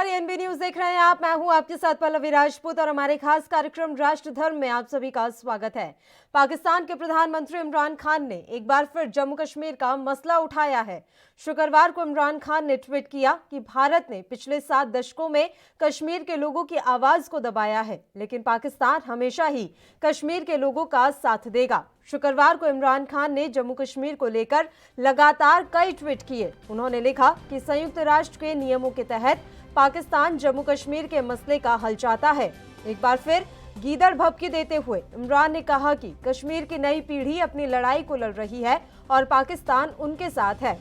नमस्कार, ANB news देख रहे हैं आप। मैं हूं आपके साथ पल्लवी राजपूत और हमारे खास कार्यक्रम राष्ट्र धर्म में आप सभी का स्वागत है। पाकिस्तान के प्रधानमंत्री इमरान खान ने एक बार फिर जम्मू कश्मीर का मसला उठाया है। शुक्रवार को इमरान खान ने ट्वीट किया कि भारत ने पिछले 7 दशकों में कश्मीर के लोगों की आवाज को दबाया है, लेकिन पाकिस्तान हमेशा ही कश्मीर के लोगों का साथ देगा। शुक्रवार को इमरान खान ने जम्मू कश्मीर को लेकर लगातार कई ट्वीट किए। उन्होंने लिखा कि संयुक्त राष्ट्र के नियमों के तहत पाकिस्तान जम्मू कश्मीर के मसले का हल चाहता है। एक बार फिर गीदड़ भभकी देते हुए इमरान ने कहा कि कश्मीर की नई पीढ़ी अपनी लड़ाई को लड़ रही है और पाकिस्तान उनके साथ है।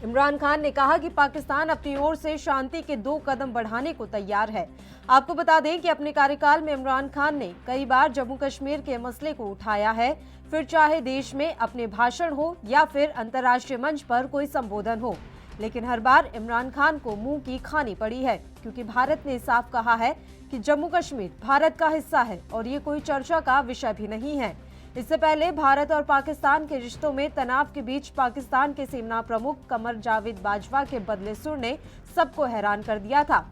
इमरान खान ने कहा कि पाकिस्तान अपनी ओर से शांति के 2 कदम बढ़ाने को तैयार है। आपको बता दें कि अपने कार्यकाल में इमरान खान ने कई बार जम्मू कश्मीर के मसले को उठाया है, फिर चाहे देश में अपने भाषण हो या फिर अंतर्राष्ट्रीय मंच पर कोई संबोधन हो, लेकिन हर बार इमरान खान को मुंह की खानी पड़ी है, क्योंकि भारत ने साफ कहा है कि जम्मू कश्मीर भारत का हिस्सा है और ये कोई चर्चा का विषय भी नहीं है। इससे पहले भारत और पाकिस्तान के रिश्तों में तनाव के बीच पाकिस्तान के सेना प्रमुख कमर जावेद बाजवा के बदले सुर ने सबको हैरान कर दिया था।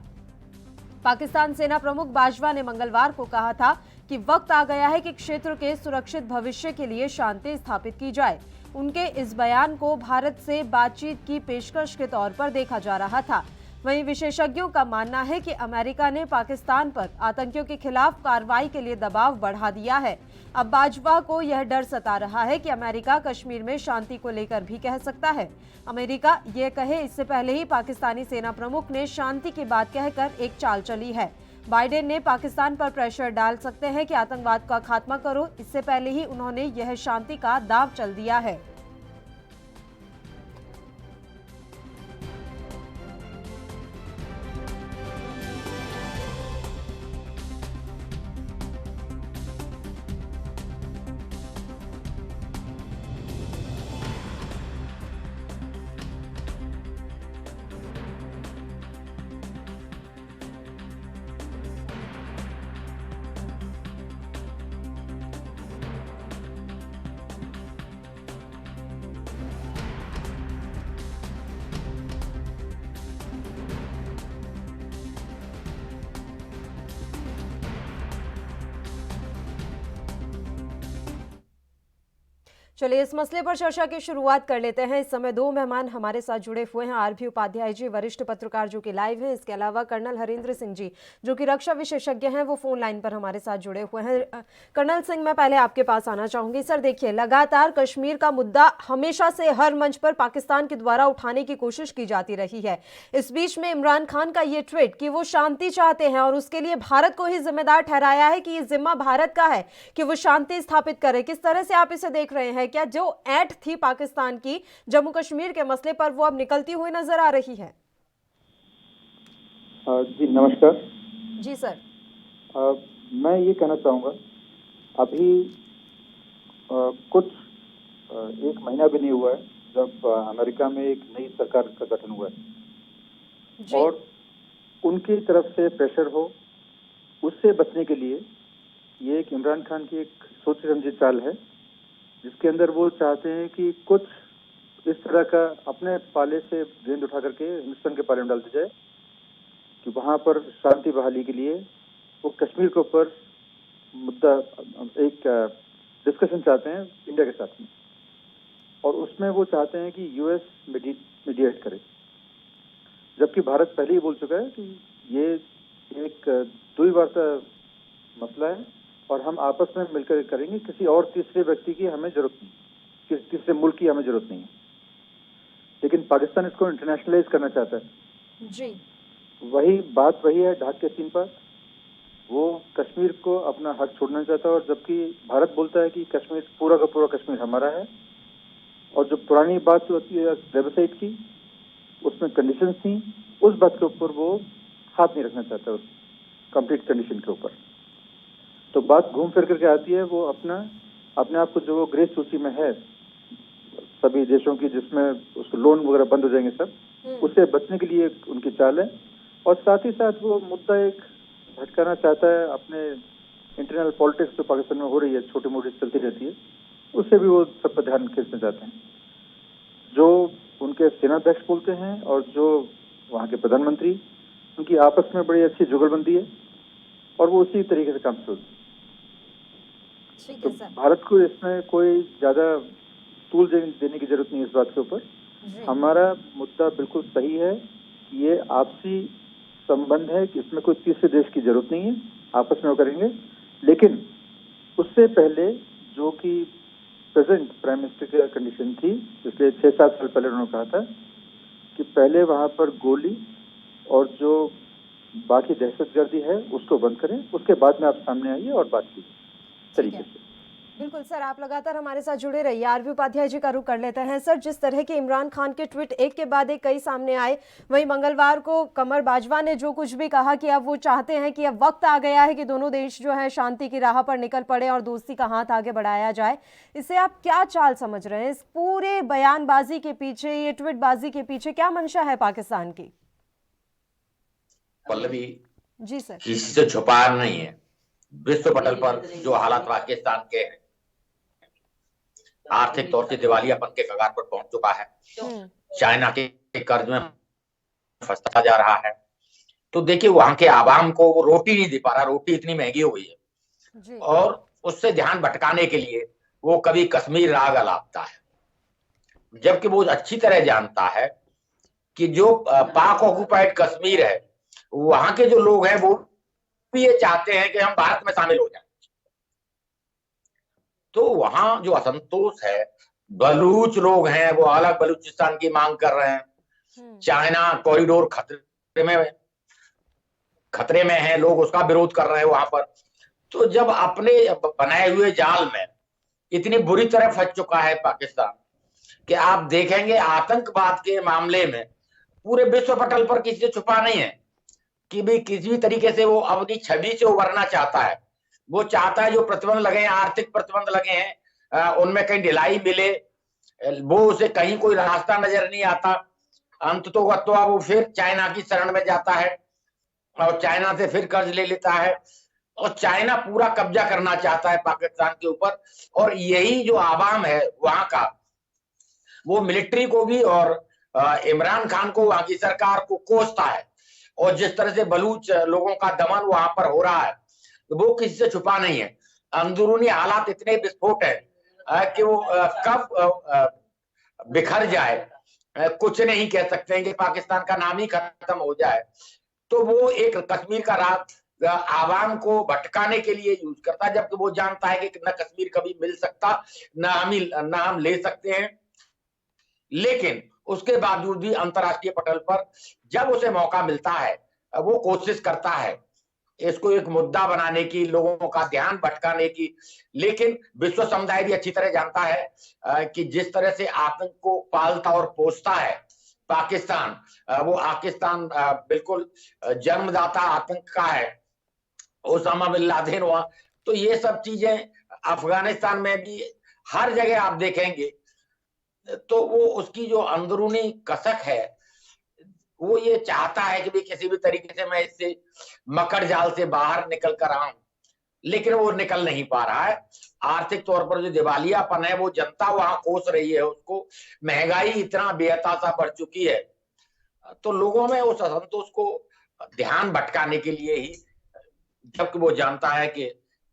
पाकिस्तान सेना प्रमुख बाजवा ने मंगलवार को कहा था कि वक्त आ गया है कि क्षेत्र के सुरक्षित भविष्य के लिए शांति स्थापित की जाए। उनके इस बयान को भारत से बातचीत की पेशकश के तौर पर देखा जा रहा था। वहीं विशेषज्ञों का मानना है कि अमेरिका ने पाकिस्तान पर आतंकियों के खिलाफ कार्रवाई के लिए दबाव बढ़ा दिया है। अब बाजवा को यह डर सता रहा है कि अमेरिका कश्मीर में शांति को लेकर भी कह सकता है। अमेरिका ये कहे इससे पहले ही पाकिस्तानी सेना प्रमुख ने शांति की बात कहकर एक चाल चली है। बाइडेन ने पाकिस्तान पर प्रेशर डाल सकते हैं कि आतंकवाद का खात्मा करो, इससे पहले ही उन्होंने यह शांति का दांव चल दिया है। चलिए इस मसले पर चर्चा की शुरुआत कर लेते हैं। इस समय 2 मेहमान हमारे साथ जुड़े हुए हैं। आरपी उपाध्याय जी, वरिष्ठ पत्रकार जो कि लाइव हैं। इसके अलावा कर्नल हरेंद्र सिंह जी जो कि रक्षा विशेषज्ञ हैं, वो फोन लाइन पर हमारे साथ जुड़े हुए हैं। कर्नल सिंह, मैं पहले आपके पास आना चाहूंगी। सर देखिए, लगातार कश्मीर का मुद्दा हमेशा से हर मंच पर पाकिस्तान के द्वारा उठाने की कोशिश की जाती रही है। इस बीच में इमरान खान का ये ट्वीट कि वो शांति चाहते हैं और उसके लिए भारत को ही जिम्मेदार ठहराया है कि ये जिम्मा भारत का है कि वो शांति स्थापित करे। किस तरह से आप इसे देख रहे हैं? क्या जो ऐंठ थी पाकिस्तान की जम्मू कश्मीर के मसले पर वो अब निकलती हुई नजर आ रही है? जी नमस्कार। जी सर। मैं ये कहना चाहूँगा, अभी कुछ 1 महीना भी नहीं हुआ है जब अमेरिका में एक नई सरकार का गठन हुआ है और उनकी तरफ से प्रेशर हो, उससे बचने के लिए ये एक इमरान खान की एक सोची समझी चाल है, जिसके अंदर वो चाहते हैं कि कुछ इस तरह का अपने पाले से गेंद उठा करके हिंदुस्तान के पाले में डाल दी जाए कि वहां पर शांति बहाली के लिए वो कश्मीर के ऊपर मुद्दा एक डिस्कशन चाहते हैं इंडिया के साथ में, और उसमें वो चाहते हैं कि यूएस मीडिएट करे, जबकि भारत पहले ही बोल चुका है कि ये एक द्विवार्ता मसला है और हम आपस में मिलकर करेंगे, किसी और तीसरे व्यक्ति की हमें जरूरत नहीं, किसी तीसरे मुल्क की हमें जरूरत नहीं है। लेकिन पाकिस्तान इसको इंटरनेशनलाइज करना चाहता है। जी वही है ढाक के सीन पर, वो कश्मीर को अपना हक छोड़ना चाहता है, और जबकि भारत बोलता है कि कश्मीर पूरा का पूरा कश्मीर हमारा है। और जो पुरानी बात होती है वेबसाइट की, उसमें कंडीशंस थी, उस बात के ऊपर वो हाथ नहीं रखना चाहता, उस कंप्लीट कंडीशन के ऊपर। तो बात घूम फिर करके आती है, वो अपने आप को जो ग्रे सूची में है सभी देशों की, जिसमें उसको लोन वगैरह बंद हो जाएंगे सब, उससे बचने के लिए उनकी चाल है। और साथ ही साथ वो मुद्दा एक भटकाना चाहता है अपने इंटरनल पॉलिटिक्स जो पाकिस्तान में हो रही है, छोटी मोटी चलती रहती है, उससे भी वो सब पर ध्यान खींचना चाहते हैं। जो उनके सेनाध्यक्ष बोलते हैं और जो वहाँ के प्रधानमंत्री उनकी आपस में बड़ी अच्छी जुगलबंदी है और वो उसी तरीके से काम चल। ठीक तो है सर। भारत को इसमें कोई ज्यादा तूल देने की जरूरत नहीं है इस बात के ऊपर। हमारा मुद्दा बिल्कुल सही है कि ये आपसी संबंध है कि इसमें कोई तीसरे देश की जरूरत नहीं है, आपस में वो करेंगे। लेकिन उससे पहले जो कि प्रेजेंट प्राइम मिनिस्टर की कंडीशन थी, पिछले 6-7 साल पहले उन्होंने कहा था कि पहले वहां पर गोली और जो बाकी दहशतगर्दी है उसको बंद करें, उसके बाद में आप सामने आइए और बात कीजिए तरीके से। बिल्कुल सर, आप लगातार हमारे साथ जुड़े रहिए। आरवी उपाध्याय जी का रुख कर लेते हैं। सर, जिस तरह के इमरान खान के ट्वीट एक के बाद एक कई सामने आए, वहीं मंगलवार को कमर बाजवा ने जो कुछ भी कहा कि अब वो चाहते हैं कि अब वक्त आ गया है कि दोनों देश जो है शांति की राह पर निकल पड़े और दोस्ती का हाथ आगे बढ़ाया जाए। इसे आप क्या चाल समझ रहे हैं? इस पूरे बयानबाजी के पीछे, ये ट्वीटबाजी के पीछे क्या मंशा है पाकिस्तान की? पल्लवी, जी सर। किसी से छुपाया नहीं है। विश्व पटल पर जो हालात पाकिस्तान के हैं, आर्थिक तौर से दिवालियापन के कगार पर पहुंच चुका है, चाइना के कर्ज में फंसता जा रहा है। तो देखिए, वहां के आवाम को वो रोटी नहीं दे पा रहा, रोटी इतनी महंगी हो गई है। और उससे ध्यान भटकाने के लिए वो कभी कश्मीर राग अलापता है, जबकि वो अच्छी तरह जानता है कि जो पाक ऑक्युपाइड कश्मीर है, वहां के जो लोग हैं वो भी ये चाहते हैं कि हम भारत में शामिल हो जाएं। तो वहां जो असंतोष है, बलूच लोग हैं वो अलग बलूचिस्तान की मांग कर रहे हैं। चाइना कॉरिडोर खतरे में है, लोग उसका विरोध कर रहे हैं वहां पर। तो जब अपने बनाए हुए जाल में इतनी बुरी तरह फंस चुका है पाकिस्तान कि आप देखेंगे आतंकवाद के मामले में पूरे विश्व पटल पर किसी से छुपा नहीं है कि भी किसी भी तरीके से वो अपनी छवि से उभरना चाहता है। वो चाहता है जो प्रतिबंध लगे हैं, आर्थिक प्रतिबंध लगे हैं, उनमें कहीं ढिलाई मिले, वो उसे कहीं कोई रास्ता नजर नहीं आता। अंततोगत्वा वो फिर चाइना की शरण में जाता है और चाइना से फिर कर्ज ले लेता है और चाइना पूरा कब्जा करना चाहता है पाकिस्तान के ऊपर। और यही जो आवाम है वहां का, वो मिलिट्री को भी और इमरान खान को, वहां की सरकार को कोसता है। और जिस तरह से बलूच लोगों का दमन वहां पर हो रहा है, वो किसी से छुपा नहीं है। अंदरूनी हालात इतने विस्फोट है कि वो कब बिखर जाए कुछ नहीं कह सकते हैं, कि पाकिस्तान का नाम ही खत्म हो जाए। तो वो एक कश्मीर का रात आवाम को भटकाने के लिए यूज करता है, जबकि वो जानता है कि न कश्मीर कभी मिल सकता, न हम ले सकते हैं। लेकिन उसके बावजूद भी अंतर्राष्ट्रीय पटल पर जब उसे मौका मिलता है, वो कोशिश करता है इसको एक मुद्दा बनाने की, लोगों का ध्यान भटकाने की। लेकिन विश्व समुदाय भी अच्छी तरह जानता है कि जिस तरह से आतंक को पालता और पोसता है पाकिस्तान, वो पाकिस्तान बिल्कुल जन्मदाता आतंक का है। ओसामा बिन लादेन हुआ, तो ये सब चीजें अफगानिस्तान में भी हर जगह आप देखेंगे। तो वो उसकी जो अंदरूनी कसक है, वो ये चाहता है कि भी किसी भी तरीके से मैं इससे मकर जाल से बाहर निकल कर आऊं, लेकिन वो निकल नहीं पा रहा है। आर्थिक तौर पर जो दिवालियापन है, वो जनता वहां कोस रही है उसको। महंगाई इतना बेहताशा बढ़ चुकी है, तो लोगों में उस असंतोष को ध्यान भटकाने के लिए ही, जबकि वो जानता है कि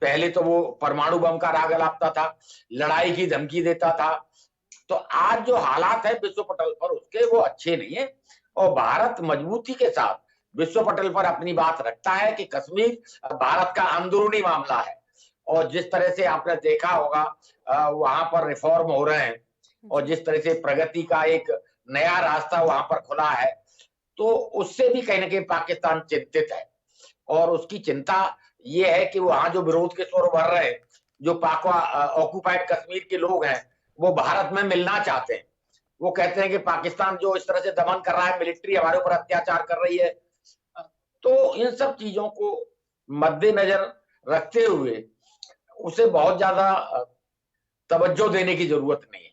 पहले तो वो परमाणु बम का राग अलापता था, लड़ाई की धमकी देता था। तो आज जो हालात है विश्व पटल पर उसके, वो अच्छे नहीं है। और भारत मजबूती के साथ विश्व पटल पर अपनी बात रखता है कि कश्मीर भारत का अंदरूनी मामला है। और जिस तरह से आपने देखा होगा वहां पर रिफॉर्म हो रहे हैं और जिस तरह से प्रगति का एक नया रास्ता वहां पर खुला है, तो उससे भी कहीं ना कहीं पाकिस्तान चिंतित है। और उसकी चिंता ये है कि वहां जो विरोध के स्वर उभर रहे हैं, जो पाक ऑक्युपाइड कश्मीर के लोग हैं, वो भारत में मिलना चाहते हैं। वो कहते हैं कि पाकिस्तान जो इस तरह से दमन कर रहा है, मिलिट्री हमारे ऊपर अत्याचार कर रही है। तो इन सब चीजों को मद्देनजर रखते हुए उसे बहुत ज्यादा तवज्जो देने की जरूरत नहीं है।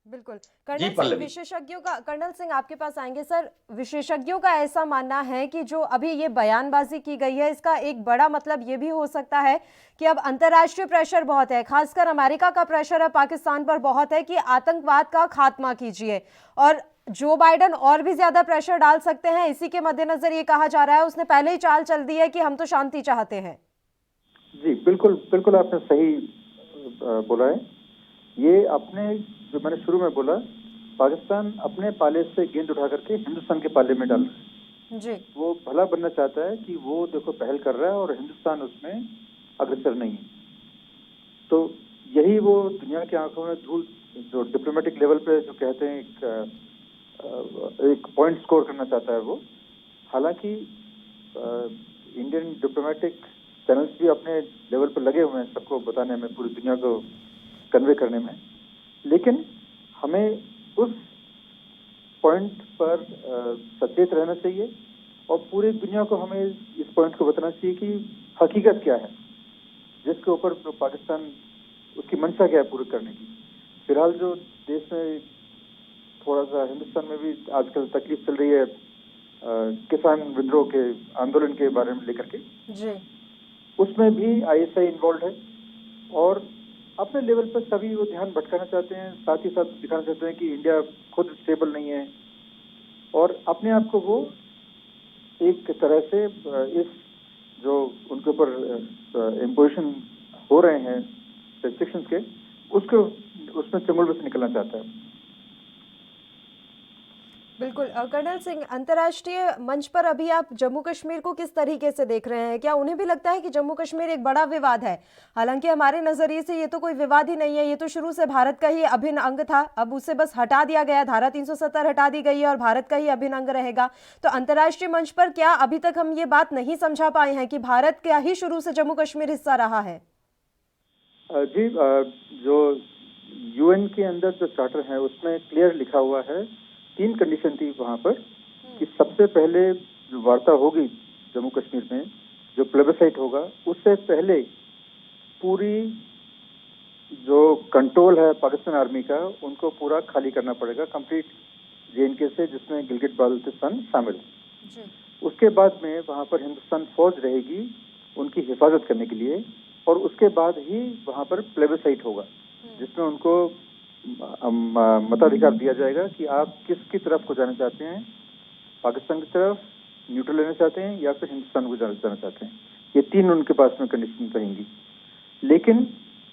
बिल्कुल। कर्नल सिंह आपके पास आएंगे। सर, विशेषज्ञों का ऐसा मानना है कि जो अभी ये बयानबाजी की गई है, इसका एक बड़ा मतलब ये भी हो सकता है कि अब अंतर्राष्ट्रीय प्रेशर बहुत है, खासकर अमेरिका का प्रेशर अब पाकिस्तान पर बहुत है कि आतंकवाद का खात्मा कीजिए। और जो बाइडन और भी ज्यादा प्रेशर डाल सकते हैं, इसी के मद्देनजर ये कहा जा रहा है, उसने पहले ही चाल चल दी है कि हम तो शांति चाहते हैं। जी बिल्कुल बिल्कुल, आपने सही बोला है। ये अपने, जो मैंने शुरू में बोला, पाकिस्तान अपने पाले से गेंद उठा करके हिंदुस्तान के पाले में डाल रहा है। जी। वो भला बनना चाहता है कि वो देखो पहल कर रहा है और हिंदुस्तान उसमें अग्रसर नहीं है। तो यही वो दुनिया की आंखों में धूल, जो डिप्लोमेटिक लेवल पे जो कहते हैं एक पॉइंट स्कोर करना चाहता है वो। हालांकि इंडियन डिप्लोमेटिक चैनल्स भी अपने लेवल पर लगे हुए हैं सबको बताने में, पूरी दुनिया को कन्वे करने में, लेकिन हमें उस पॉइंट पर सचेत रहना चाहिए और पूरी दुनिया को हमें इस पॉइंट को बताना चाहिए कि हकीकत क्या है, जिसके ऊपर पाकिस्तान, उसकी मंशा क्या है पूरी करने की। फिलहाल जो देश में थोड़ा सा, हिंदुस्तान में भी आजकल तकलीफ चल रही है किसान विद्रोह के आंदोलन के बारे में लेकर के जी। उसमें भी आईएसआई इन्वॉल्व है और अपने लेवल पर सभी वो ध्यान भटकाना चाहते हैं, साथ ही साथ दिखाना चाहते हैं कि इंडिया खुद स्टेबल नहीं है और अपने आप को वो एक तरह से इस जो उनके ऊपर इम्पोजिशन हो रहे हैं रेस्ट्रिक्शंस के, उसको उसमें चंगुल से निकलना चाहता है। बिल्कुल। कर्नल सिंह, अंतर्राष्ट्रीय मंच पर अभी आप जम्मू कश्मीर को किस तरीके से देख रहे हैं? क्या उन्हें भी लगता है कि जम्मू कश्मीर एक बड़ा विवाद है? हालांकि हमारे नजरिए से ये तो कोई विवाद ही नहीं है, ये तो शुरू से भारत का ही अभिन्न अंग था, अब उसे बस हटा दिया गया, धारा 370 हटा दी गई है और भारत का ही अभिन्न अंग रहेगा। तो अंतर्राष्ट्रीय मंच पर क्या अभी तक हम ये बात नहीं समझा पाए हैं कि भारत का ही शुरू से जम्मू कश्मीर हिस्सा रहा है? जी, जो यूएन के अंदर जो चार्टर है उसमें क्लियर लिखा हुआ है, 3 कंडीशन थी वहां पर कि सबसे पहले जो वार्ता होगी जम्मू कश्मीर में, जो प्लेबिसाइट होगा, उससे पहले पूरी जो कंट्रोल है पाकिस्तान आर्मी का, उनको पूरा खाली करना पड़ेगा, कंप्लीट जेएनके से, जिसमें गिलगित बाल्टिस्तान शामिल है। उसके बाद में वहां पर हिंदुस्तान फौज रहेगी उनकी हिफाजत करने के लिए, और उसके बाद ही वहां पर प्लेबिसाइट होगा जिसमें उनको मताधिकार दिया जाएगा कि आप किसकी तरफ को जाना चाहते हैं, पाकिस्तान की तरफ न्यूट्रल लेना चाहते हैं या फिर हिंदुस्तान को जाना चाहते हैं। ये 3 उनके पास में कंडीशन रहेंगी। लेकिन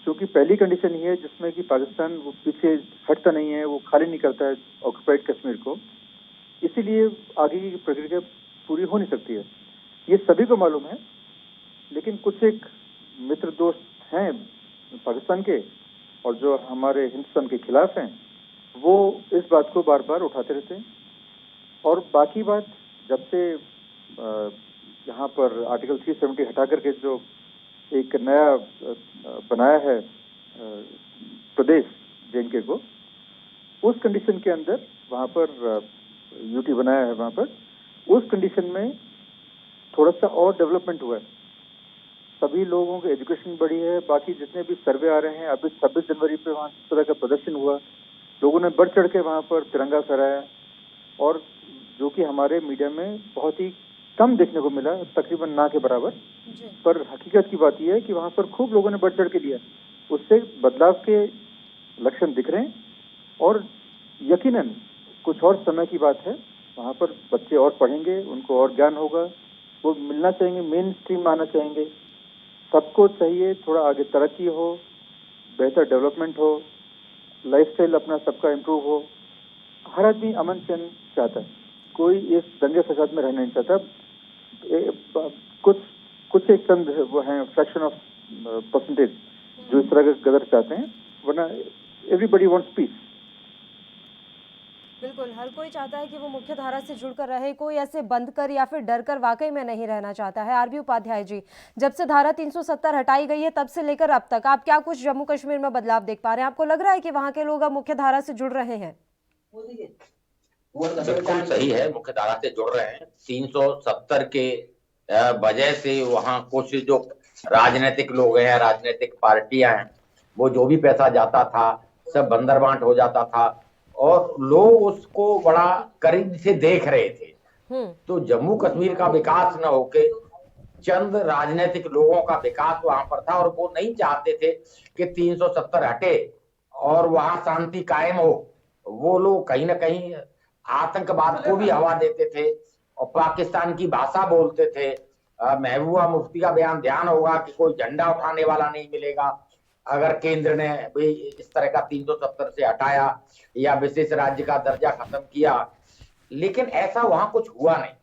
चूंकि पहली कंडीशन ये है जिसमें कि पाकिस्तान वो पीछे हटता नहीं है, वो खाली नहीं करता है ऑक्युपाइड कश्मीर को, इसीलिए आगे की प्रक्रिया पूरी हो नहीं सकती है। ये सभी को मालूम है, लेकिन कुछ एक मित्र दोस्त हैं पाकिस्तान के और जो हमारे हिंदुस्तान के खिलाफ हैं, वो इस बात को बार बार उठाते रहते हैं। और बाकी बात, जब से यहाँ पर आर्टिकल 370 हटा करके जो एक नया बनाया है प्रदेश जेएनके को, उस कंडीशन के अंदर वहाँ पर यूटी बनाया है, वहाँ पर उस कंडीशन में थोड़ा सा और डेवलपमेंट हुआ है, सभी लोगों की एजुकेशन बढ़ी है। बाकी जितने भी सर्वे आ रहे हैं, अभी 26 जनवरी पे वहाँ इस तरह का प्रदर्शन हुआ, लोगों ने बढ़ चढ़ के वहाँ पर तिरंगा फहराया, और जो कि हमारे मीडिया में बहुत ही कम देखने को मिला, तकरीबन ना के बराबर। पर हकीकत की बात यह है कि वहाँ पर खूब लोगों ने बढ़ चढ़ के लिया, उससे बदलाव के लक्षण दिख रहे हैं। और यकीनन कुछ और समय की बात है, वहाँ पर बच्चे और पढ़ेंगे, उनको और ज्ञान होगा, वो मिलना चाहेंगे, मेन स्ट्रीम आना चाहेंगे। सबको चाहिए थोड़ा आगे तरक्की हो, बेहतर डेवलपमेंट हो, लाइफस्टाइल अपना सबका इम्प्रूव हो। हर आदमी अमन चैन चाहता है, कोई इस दंगे फसाद में रहना नहीं चाहता। कुछ एक चंद वो हैं, फ्रैक्शन ऑफ परसेंटेज जो इस तरह के गदर चाहते हैं, वरना एवरीबडी वांट्स पीस। बिल्कुल, हर कोई चाहता है कि वो मुख्य धारा से जुड़कर रहे, कोई ऐसे बंद कर या फिर डर कर वाकई में नहीं रहना चाहता है। आरबी उपाध्याय जी, जब से धारा 370 हटाई गई है तब से लेकर अब तक आप क्या कुछ जम्मू कश्मीर में बदलाव देख पा रहे हैं? आपको लग रहा है कि वहाँ के लोग अब मुख्य धारा से जुड़ रहे हैं? बिल्कुल सही है, मुख्य धारा से जुड़ रहे हैं। 370 के वजह से वहाँ कुछ जो राजनीतिक लोग हैं, राजनीतिक पार्टियां हैं, वो जो भी पैसा जाता था सब बंदरबांट हो जाता था और लोग उसको बड़ा करीब से देख रहे थे। तो जम्मू कश्मीर का विकास न होके चंद राजनीतिक लोगों का विकास वहां पर था, और वो नहीं चाहते थे कि 370 हटे और वहां शांति कायम हो। वो लोग कहीं ना कहीं आतंकवाद को भी हवा देते थे और पाकिस्तान की भाषा बोलते थे। महबूबा मुफ्ती का बयान ध्यान होगा कि कोई झंडा उठाने वाला नहीं मिलेगा अगर केंद्र ने भी इस तरह का 370 से हटाया या विशेष राज्य का दर्जा खत्म किया। लेकिन ऐसा वहां कुछ हुआ नहीं।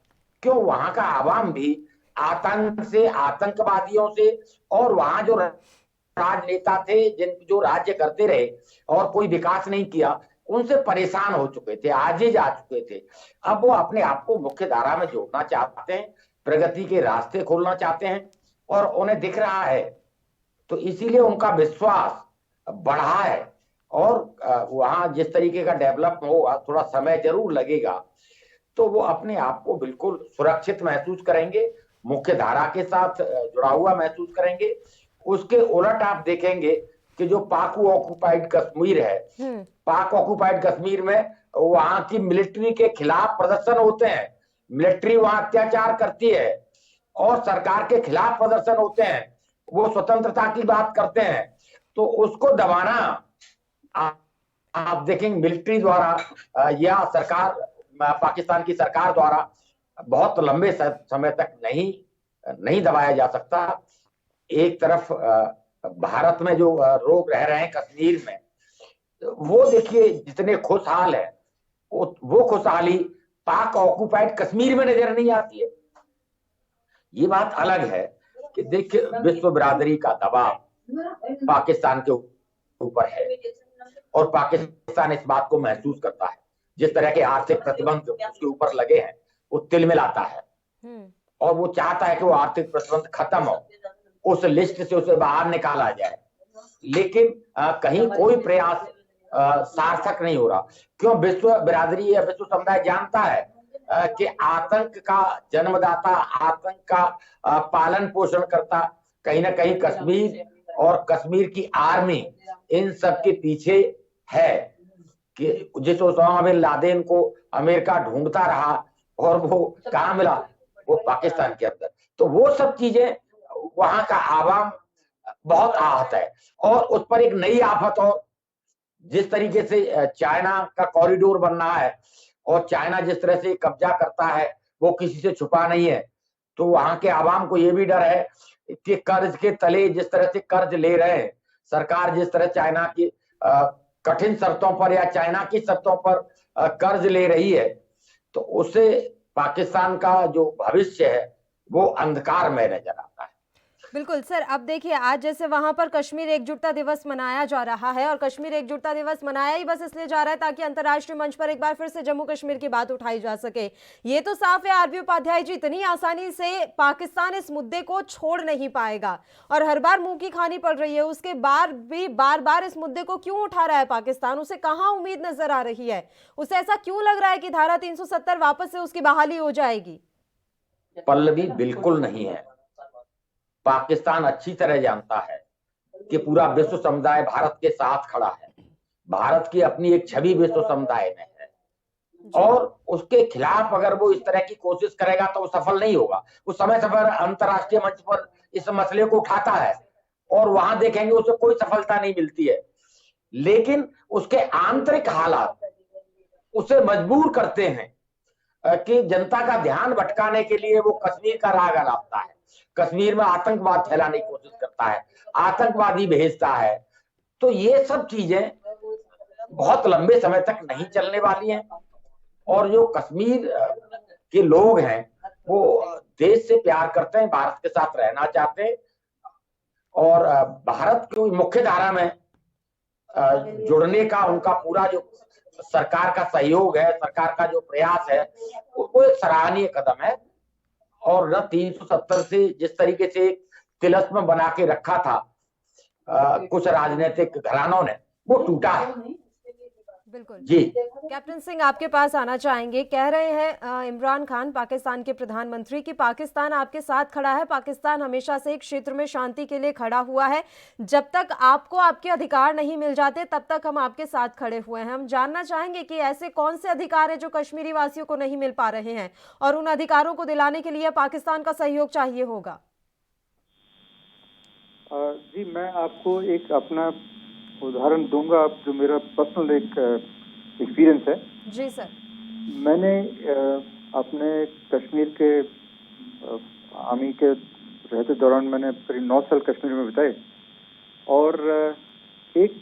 क्यों? वहां का आवाम भी आतंक से, आतंकवादियों से और वहां जो राजनेता थे जिन जो राज्य करते रहे और कोई विकास नहीं किया, उनसे परेशान हो चुके थे, आजिज आ चुके थे। अब वो अपने आप को मुख्य धारा में जोड़ना चाहते हैं, प्रगति के रास्ते खोलना चाहते हैं और उन्हें दिख रहा है, तो इसीलिए उनका विश्वास बढ़ा है। और वहां जिस तरीके का डेवलप होगा, थोड़ा समय जरूर लगेगा, तो वो अपने आप को बिल्कुल सुरक्षित महसूस करेंगे, मुख्य धारा के साथ जुड़ा हुआ महसूस करेंगे। उसके उलट आप देखेंगे कि जो पाक ऑक्युपाइड कश्मीर है, पाक ऑक्युपाइड कश्मीर में वहां की मिलिट्री के खिलाफ प्रदर्शन होते हैं, मिलिट्री वहां अत्याचार करती है और सरकार के खिलाफ प्रदर्शन होते हैं, वो स्वतंत्रता की बात करते हैं, तो उसको दबाना आप देखेंगे मिलिट्री द्वारा या सरकार, पाकिस्तान की सरकार द्वारा बहुत लंबे समय तक नहीं दबाया जा सकता। एक तरफ भारत में जो लोग रह रहे हैं कश्मीर में, वो देखिए जितने खुशहाल है, वो खुशहाली पाक ऑक्युपाइड कश्मीर में नजर नहीं आती है। ये बात अलग है कि देखिए विश्व बिरादरी का दबाव पाकिस्तान के ऊपर है और पाकिस्तान इस बात को महसूस करता है। जिस तरह के आर्थिक प्रतिबंध उसके ऊपर लगे हैं, वो तिलमिलाता है और वो चाहता है कि वो आर्थिक प्रतिबंध खत्म हो, उस लिस्ट से उसे बाहर निकाला जाए। लेकिन कहीं कोई प्रयास सार्थक नहीं हो रहा। क्यों? विश्व बिरादरी या विश्व समुदाय जानता है कि आतंक का जन्मदाता, आतंक का पालन पोषण करता कहीं ना कहीं कश्मीर और कश्मीर की आर्मी इन सब के पीछे है। कि जिस ओसामा बिन लादेन को अमेरिका ढूंढता रहा और वो कहाँ मिला? वो पाकिस्तान के अंदर। तो वो सब चीजें वहां का आवाम बहुत आहत है और उस पर एक नई आफत। और जिस तरीके से चाइना का कॉरिडोर बन रहा है और चाइना जिस तरह से कब्जा करता है वो किसी से छुपा नहीं है, तो वहां के आवाम को ये भी डर है कि कर्ज के तले जिस तरह से कर्ज ले रहे हैं, सरकार जिस तरह चाइना की कठिन शर्तों पर या चाइना की शर्तों पर कर्ज ले रही है, तो उससे पाकिस्तान का जो भविष्य है वो अंधकार में नजर आता है। बिल्कुल सर, अब देखिए आज जैसे वहां पर कश्मीर एकजुटता दिवस मनाया जा रहा है और कश्मीर एकजुटता दिवस मनाया ही बस इसलिए जा रहा है ताकि अंतर्राष्ट्रीय मंच पर एक बार फिर से जम्मू कश्मीर की बात उठाई जा सके। ये तो साफ है आरबी उपाध्याय जी, इतनी आसानी से पाकिस्तान इस मुद्दे को छोड़ नहीं पाएगा और हर बार मुंह की खानी पड़ रही है। उसके बाद भी बार बार इस मुद्दे को क्यों उठा रहा है पाकिस्तान? उसे कहाँ उम्मीद नजर आ रही है? उसे ऐसा क्यों लग रहा है कि धारा 370 वापस से उसकी बहाली हो जाएगी? पल्लवी, बिल्कुल नहीं है। पाकिस्तान अच्छी तरह जानता है कि पूरा विश्व समुदाय भारत के साथ खड़ा है, भारत की अपनी एक छवि विश्व समुदाय में है और उसके खिलाफ अगर वो इस तरह की कोशिश करेगा तो वो सफल नहीं होगा। वो समय समय अंतर्राष्ट्रीय मंच पर इस मसले को उठाता है और वहां देखेंगे उसे कोई सफलता नहीं मिलती है, लेकिन उसके आंतरिक हालात उसे मजबूर करते हैं कि जनता का ध्यान भटकाने के लिए वो कश्मीर का राग अलापता है, कश्मीर में आतंकवाद फैलाने की कोशिश करता है, आतंकवादी भेजता है। तो ये सब चीजें बहुत लंबे समय तक नहीं चलने वाली हैं और जो कश्मीर के लोग हैं वो देश से प्यार करते हैं, भारत के साथ रहना चाहते हैं और भारत की मुख्य धारा में जुड़ने का उनका पूरा जो सरकार का सहयोग है, सरकार का जो प्रयास है, वो एक सराहनीय कदम है। और न 370 से जिस तरीके से तिलस्म बना के रखा था कुछ राजनीतिक घरानों ने, वो टूटा है। बिल्कुल जी कैप्टन सिंह, आपके पास आना चाहेंगे। कह रहे हैं इमरान खान पाकिस्तान के प्रधानमंत्री कि पाकिस्तान आपके साथ खड़ा है, पाकिस्तान हमेशा से एक क्षेत्र में शांति के लिए खड़ा हुआ है, जब तक आपको आपके अधिकार नहीं मिल जाते तब तक हम आपके साथ खड़े हुए हैं। हम जानना चाहेंगे कि ऐसे कौन से अधिकार है जो कश्मीरी वासियों को नहीं मिल पा रहे हैं और उन अधिकारों को दिलाने के लिए पाकिस्तान का सहयोग चाहिए होगा। जी, मैं आपको एक अपना उदाहरण दूंगा, जो मेरा पर्सनल एक एक्सपीरियंस है। जी सर। मैंने अपने कश्मीर के आर्मी के रहते दौरान मैंने करीब 9 साल कश्मीर में बिताए और एक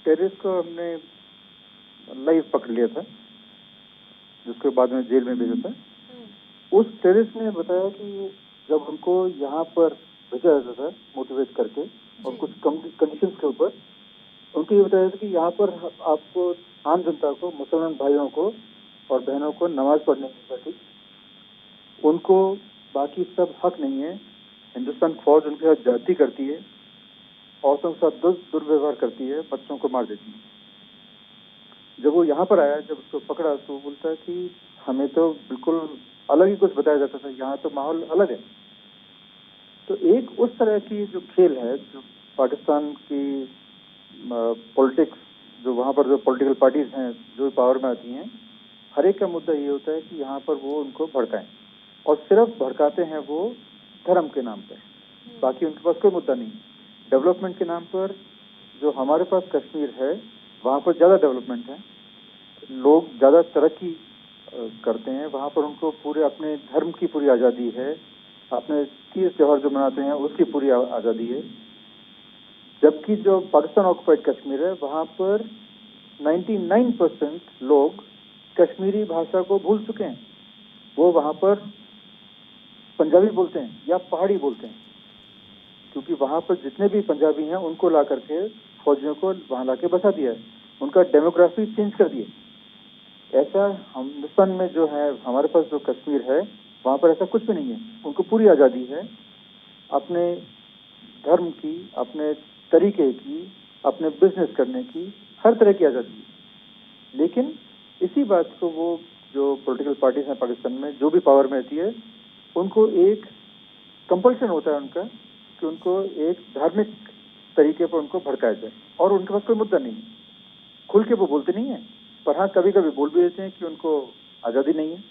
टेररिस्ट को हमने लाइव पकड़ लिया था, जिसको बाद में जेल में भेजा था। उस टेररिस्ट ने बताया कि जब उनको यहाँ पर भेजा जाता था मोटिवेट करके और कुछ कंडीशंस के ऊपर, उनको ये बताया था कि यहाँ पर आपको आम जनता को, मुसलमान भाइयों को और बहनों को नमाज पढ़ने की प्रति उनको बाकी सब हक नहीं है। हिंदुस्तान फौज उनके साथ ज्यादती करती है, औरतों के साथ दुर्व्यवहार करती है, बच्चों को मार देती है। जब वो यहाँ पर आया, जब उसको पकड़ा तो बोलता है कि हमें तो बिल्कुल अलग ही कुछ बताया जाता था, यहाँ तो माहौल अलग है। तो एक उस तरह की जो खेल है, जो पाकिस्तान की पॉलिटिक्स, जो वहाँ पर जो पॉलिटिकल पार्टीज हैं जो पावर में आती हैं, हर एक का मुद्दा ये होता है कि यहाँ पर वो उनको भड़काएं, और सिर्फ भड़काते हैं वो धर्म के नाम पर, बाकी उनके पास कोई मुद्दा नहीं। डेवलपमेंट के नाम पर जो हमारे पास कश्मीर है, वहाँ पर ज़्यादा डेवलपमेंट है, लोग ज़्यादा तरक्की करते हैं, वहाँ पर उनको पूरे अपने धर्म की पूरी आज़ादी है, अपने तीज त्योहार जो मनाते हैं उसकी पूरी आज़ादी है। जबकि जो पाकिस्तान ऑक्युपाइड कश्मीर है, वहाँ पर 99% लोग कश्मीरी भाषा को भूल चुके हैं। वो वहाँ पर पंजाबी बोलते हैं या पहाड़ी बोलते हैं, क्योंकि वहाँ पर जितने भी पंजाबी हैं उनको ला करके फौजियों को वहाँ ला के बसा दिया है, उनका डेमोग्राफी चेंज कर दिया। ऐसा हिंदुस्तान में जो है, हमारे पास जो कश्मीर है, वहाँ पर ऐसा कुछ भी नहीं है। उनको पूरी आज़ादी है अपने धर्म की, अपने तरीके की, अपने बिजनेस करने की, हर तरह की आज़ादी है। लेकिन इसी बात को वो जो पॉलिटिकल पार्टीज हैं पाकिस्तान में, जो भी पावर में रहती है, उनको एक कंपल्शन होता है उनका कि उनको एक धार्मिक तरीके पर उनको भड़काया जाए, और उनके पास कोई मुद्दा नहीं है। खुल के वो बोलते नहीं है, पर हाँ कभी कभी बोल भी देते हैं कि उनको आज़ादी नहीं है,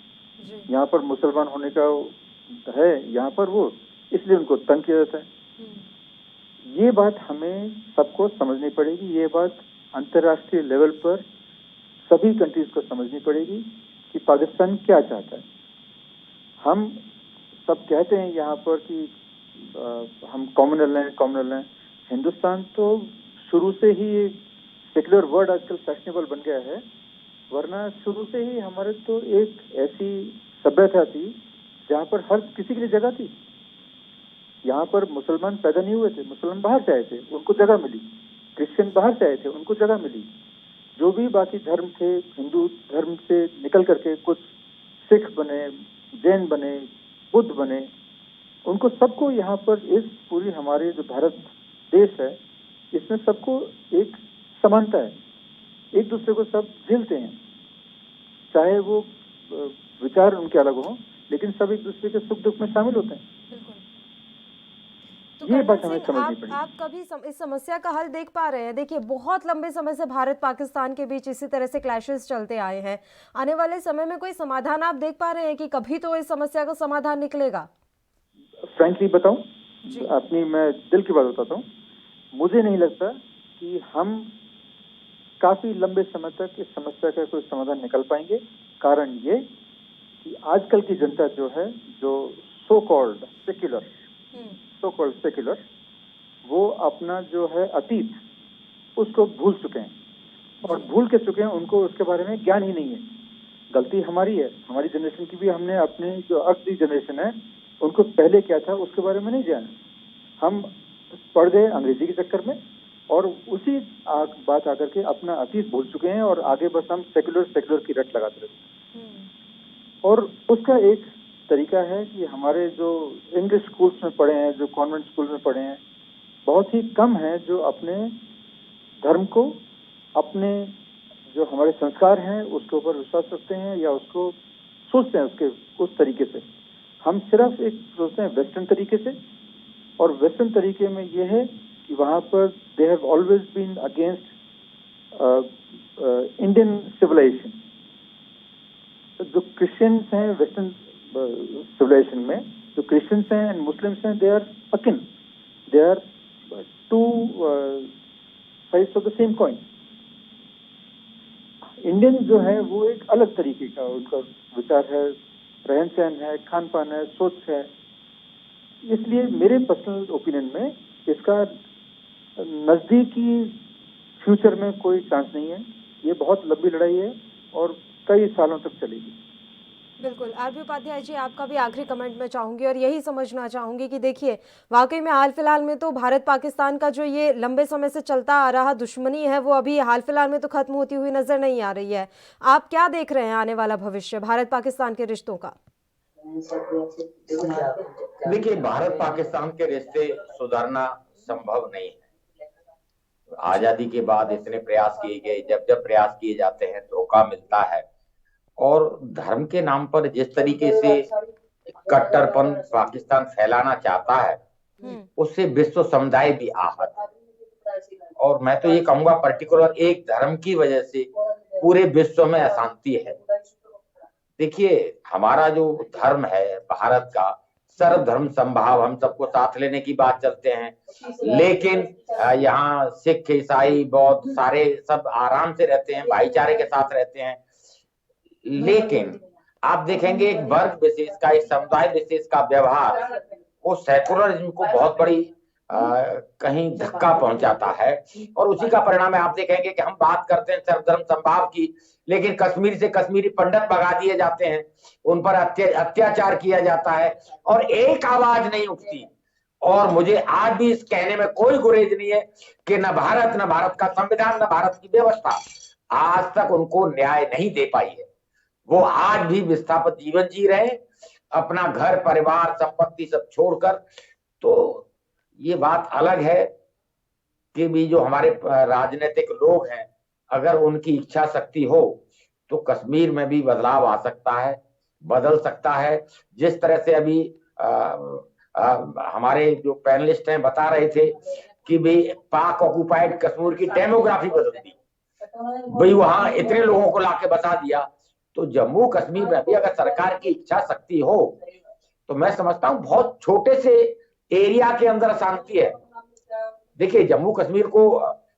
यहाँ पर मुसलमान होने का है यहाँ पर वो, इसलिए उनको तंग किया जाता है। ये बात हमें सबको समझनी पड़ेगी, ये बात अंतर्राष्ट्रीय लेवल पर सभी कंट्रीज को समझनी पड़ेगी कि पाकिस्तान क्या चाहता है। हम सब कहते हैं यहाँ पर कि हम कॉम्युनल हैं। हिंदुस्तान तो शुरू से ही सेक्युलर वर्ड आजकल फैशनेबल बन गया है, वरना शुरू से ही हमारे तो एक ऐसी सभ्यता थी जहाँ पर हर किसी के लिए जगह थी। यहाँ पर मुसलमान पैदा नहीं हुए थे, मुसलमान बाहर से आए थे, उनको जगह मिली। क्रिश्चियन बाहर से आए थे, उनको जगह मिली। जो भी बाकी धर्म थे, हिंदू धर्म से निकल करके कुछ सिख बने, जैन बने, बुद्ध बने, उनको सबको यहाँ पर इस पूरी हमारे जो भारत देश है, इसमें सबको एक समानता है, एक दूसरे को सब झेलते हैं, चाहे वो विचार उनके अलग हों, लेकिन सब एक दूसरे के सुख दुख में शामिल होते हैं। तो ये बात कर्नल हमें सिंह, समझनी पड़ेगी। आप कभी इस समस्या का हल देख पा रहे हैं? देखिए, बहुत लंबे समय से भारत पाकिस्तान के बीच इसी तरह से क्लैशेस चलते आए हैं। आने वाले समय में कोई समाधान आप देख पा रहे हैं कि कभी तो इस समस्या का समाधान निकलेगा? फ्रैंकली बताऊं, अपनी मैं दिल की बात बताता हूँ, मुझे नहीं लगता कि हम काफी लंबे समय तक इस समस्या का कोई समाधान निकल पाएंगे। कारण ये कि आजकल की जनता जो है, जो सो कॉल्ड सेक्युलर, वो अपना जो है अतीत उसको भूल चुके हैं, और भूल के चुके हैं, उनको उसके बारे में ज्ञान ही नहीं है। गलती हमारी है, हमारी जनरेशन की भी। हमने अपने जो अगली जनरेशन है उनको पहले क्या था उसके बारे में नहीं जाना। हम पढ़ गए अंग्रेजी के चक्कर में, और उसी बात आकर के अपना अतीत भूल चुके हैं, और आगे बस हम सेक्युलर की रट लगाते रहते हैं। और उसका एक तरीका है कि हमारे जो इंग्लिश स्कूल्स में पढ़े हैं, जो कॉन्वेंट स्कूल में पढ़े हैं, बहुत ही कम है जो अपने धर्म को, अपने जो हमारे संस्कार हैं उसके ऊपर विश्वास रखते हैं या उसको सोचते हैं उसके उस तरीके से। हम सिर्फ एक सोचते हैं वेस्टर्न तरीके से, और वेस्टर्न तरीके में ये है कि वहाँ पर they have always been against Indian civilisation. जो क्रिश्चियंस हैं वेस्टर्न सिविलाइजेशन में, जो क्रिश्चियंस हैं एंड मुस्लिम्स हैं, they are akin, they are two sides of the same coin. Indian जो है वो एक अलग तरीके का उनका विचार है, रहन सहन है, खान पान है, सोच है। इसलिए मेरे पर्सनल ओपिनियन में इसका नजदीकी फ्यूचर में कोई चांस नहीं है। ये बहुत लंबी लड़ाई है और कई सालों तक चलेगी। बिल्कुल। आरबी उपाध्याय जी, आपका भी आखिरी कमेंट मैं चाहूंगी और यही समझना चाहूंगी कि देखिए, वाकई में हाल फिलहाल में तो भारत पाकिस्तान का जो ये लंबे समय से चलता आ रहा दुश्मनी है वो अभी हाल फिलहाल में तो खत्म होती हुई नजर नहीं आ रही है। आप क्या देख रहे हैं आने वाला भविष्य भारत पाकिस्तान के रिश्तों का? देखिए, भारत पाकिस्तान के रिश्ते सुधारना संभव नहीं है। आजादी के बाद इतने प्रयास किए गए, जब जब प्रयास किए जाते हैं धोखा मिलता है। और धर्म के नाम पर जिस तरीके से कट्टरपन पाकिस्तान फैलाना चाहता है, उससे विश्व समुदाय भी आहत है। और मैं तो ये कहूंगा, पर्टिकुलर एक धर्म की वजह से पूरे विश्व में अशांति है। देखिए, हमारा जो धर्म है भारत का, सर्वधर्म समभाव, हम सबको साथ लेने की बात चलते हैं, लेकिन यहाँ सिख, ईसाई, बौद्ध सारे सब आराम से रहते हैं, भाईचारे के साथ रहते हैं। लेकिन आप देखेंगे एक वर्ग विशेष का, एक समुदाय विशेष का व्यवहार वो सेकुलरिज्म को बहुत बड़ी कहीं धक्का पहुंचाता है। और उसी का परिणाम है, आप देखेंगे कि हम बात करते हैं सर्वधर्म समभाव की, लेकिन कश्मीर से कश्मीरी पंडित भगा दिए जाते हैं, उन पर अत्याचार किया जाता है और एक आवाज नहीं उठती। और मुझे आज भी इस कहने में कोई गुरेज नहीं है कि न भारत का संविधान, न भारत की व्यवस्था आज तक उनको न्याय नहीं दे पाई है। वो आज भी विस्थापित जीवन जी रहे, अपना घर परिवार संपत्ति सब छोड़कर। तो ये बात अलग है कि भी जो हमारे राजनीतिक लोग हैं, अगर उनकी इच्छा शक्ति हो तो कश्मीर में भी बदलाव आ सकता है, बदल सकता है। जिस तरह से अभी हमारे जो पैनलिस्ट हैं बता रहे थे कि भी पाक ऑक्युपाइड कश्मीर की डेमोग्राफी बदल दी, भाई वहां इतने लोगों को लाके बसा दिया। तो जम्मू कश्मीर में भी अगर सरकार की इच्छा शक्ति हो तो मैं समझता हूँ बहुत छोटे से एरिया के अंदर अशांति है। देखिए, जम्मू कश्मीर को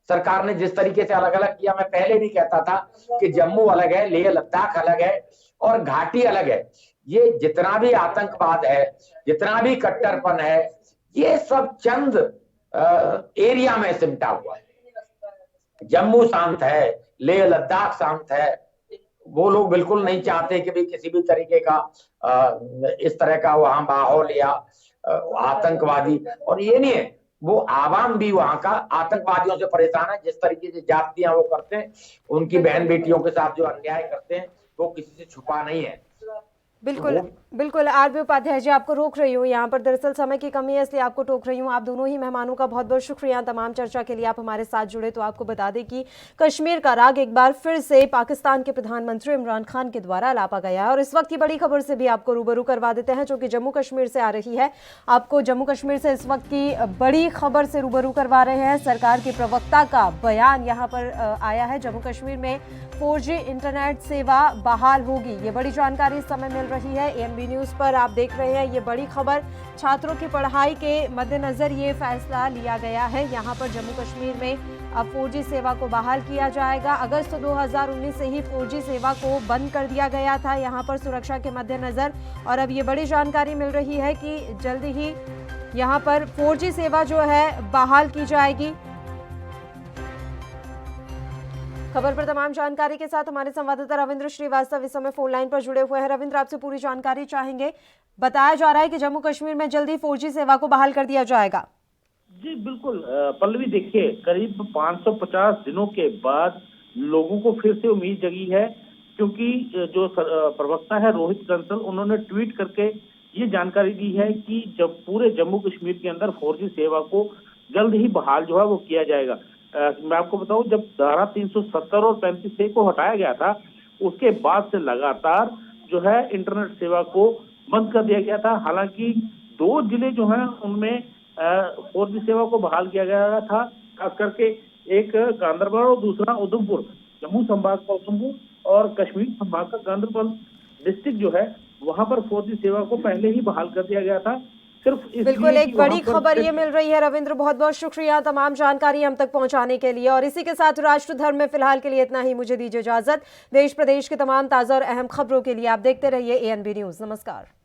सरकार ने जिस तरीके से अलग अलग किया, मैं पहले भी कहता था कि जम्मू अलग है, लेह लद्दाख अलग है और घाटी अलग है। ये जितना भी आतंकवाद है, जितना भी कट्टरपन है, ये सब चंद एरिया में सिमटा हुआ है। जम्मू शांत है, लेह लद्दाख शांत है। वो लोग बिल्कुल नहीं चाहते कि भी किसी भी तरीके का इस तरह का वहां माहौल या आतंकवादी। और ये नहीं है, वो आवाम भी वहां का आतंकवादियों से परेशान है। जिस तरीके से जातियां वो करते हैं, उनकी बहन बेटियों के साथ जो अन्याय करते हैं, वो किसी से छुपा नहीं है। बिल्कुल बिल्कुल। आरबी उपाध्याय जी, आपको रोक रही हूँ यहाँ पर, दरअसल समय की कमी है इसलिए आपको टोक रही हूँ। आप दोनों ही मेहमानों का बहुत बहुत शुक्रिया तमाम चर्चा के लिए, आप हमारे साथ जुड़े। तो आपको बता दें कि कश्मीर का राग एक बार फिर से पाकिस्तान के प्रधानमंत्री इमरान खान के द्वारा लापा गया है। और इस वक्त की बड़ी खबर से भी आपको रूबरू करवा देते हैं जो कि जम्मू कश्मीर से आ रही है। आपको जम्मू कश्मीर से इस वक्त की बड़ी खबर से रूबरू करवा रहे हैं। सरकार के प्रवक्ता का बयान यहाँ पर आया है। जम्मू कश्मीर में 4G इंटरनेट सेवा बहाल होगी, ये बड़ी जानकारी इस समय मिल रही है। ANB न्यूज़ पर आप देख रहे हैं ये बड़ी खबर। छात्रों की पढ़ाई के मद्देनजर ये फैसला लिया गया है। यहाँ पर जम्मू कश्मीर में अब 4G सेवा को बहाल किया जाएगा। अगस्त 2019 से ही 4G सेवा को बंद कर दिया गया था यहाँ पर सुरक्षा के मद्देनजर। और अब ये बड़ी जानकारी मिल रही है कि जल्द ही यहाँ पर 4G सेवा जो है बहाल की जाएगी। खबर पर तमाम जानकारी के साथ हमारे संवाददाता रविंद्र श्रीवास्तव इस समय फोन लाइन पर जुड़े हुए हैं। रविंद्र, आपसे पूरी जानकारी चाहेंगे। बताया जा रहा है कि जम्मू कश्मीर में जल्दी 4G सेवा को बहाल कर दिया जाएगा। जी बिल्कुल पल्लवी, देखिए करीब 550 दिनों के बाद लोगों को फिर से उम्मीद जगी है, क्योंकि जो प्रवक्ता है रोहित कंसल, उन्होंने ट्वीट करके ये जानकारी दी है कि जब पूरे जम्मू कश्मीर के अंदर 4G सेवा को जल्द ही बहाल जो है वो किया जाएगा। मैं आपको बताऊं, जब धारा 370 और 35A को हटाया गया था, उसके बाद से लगातार जो है इंटरनेट सेवा को बंद कर दिया गया था। हालांकि 2 जिले जो हैं उनमें 4G सेवा को बहाल किया गया था, खास करके एक गांदरबल और दूसरा उधमपुर। जम्मू संभाग का उधमपुर और कश्मीर संभाग का गांदरबल डिस्ट्रिक्ट जो है वहां पर 4G सेवा को पहले ही बहाल कर दिया गया था। सिर्फ इसलिए बिल्कुल, एक कि वहां बड़ी पर खबर सिर्फ- ये मिल रही है रविंद्र, बहुत बहुत शुक्रिया तमाम जानकारी हम तक पहुंचाने के लिए। और इसी के साथ राष्ट्र धर्म में फिलहाल के लिए इतना ही, मुझे दीजिए इजाजत। देश प्रदेश के तमाम ताजा और अहम खबरों के लिए आप देखते रहिए ANB न्यूज। नमस्कार।